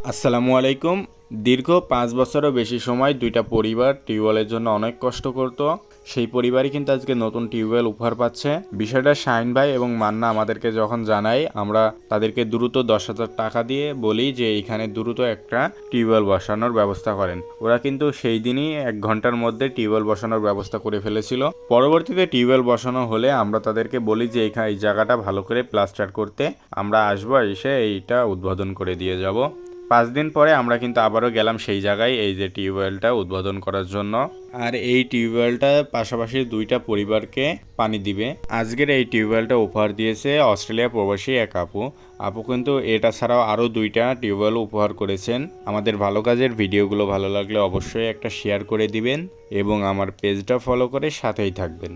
আসসালামু আলাইকুম। দীর্ঘ ৫ বছরেরও বেশি সময় দুইটা পরিবার টিউবওয়েলের জন্য অনেক কষ্ট করত। সেই পরিবারই কিন্তু আজকে নতুন টিউবওয়েল উপহার পাচ্ছে। বিষয়টা শাহিন ভাই এবং মান্না আমাদেরকে যখন জানায়, আমরা তাদেরকে দ্রুত ১০,০০০ টাকা দিয়ে বলি যে এইখানে দ্রুত একটা টিউবওয়েল বসানোর ব্যবস্থা করেন। ওরা কিন্তু সেই দিনই ১ ঘন্টার মধ্যে টিউবওয়েল বসানোর ব্যবস্থা করে ফেলেছিল। পরবর্তীতে টিউবওয়েল বসানো হলে আমরা তাদেরকে বলি যে এই জায়গাটা ভালো করে প্লাস্টার করতে আমরা আসবো, এসে এইটা উদ্বোধন করে দিয়ে যাব। ৫ দিন পরে আমরা কিন্তু আবারও গেলাম সেই জায়গায় এই যে টিউবওয়েলটা উদ্বোধন করার জন্য। আর এই টিউবওয়েলটা পাশাপাশি দুইটা পরিবারকে পানি দিবে। আজকের এই টিউবওয়েলটা উপহার দিয়েছে অস্ট্রেলিয়া প্রবাসী এক আপু। আপু কিন্তু এটা ছাড়াও আরও দুইটা টিউবওয়েল উপহার করেছেন। আমাদের ভালো কাজের ভিডিওগুলো ভালো লাগলে অবশ্যই একটা শেয়ার করে দিবেন এবং আমার পেজটা ফলো করে সাথেই থাকবেন।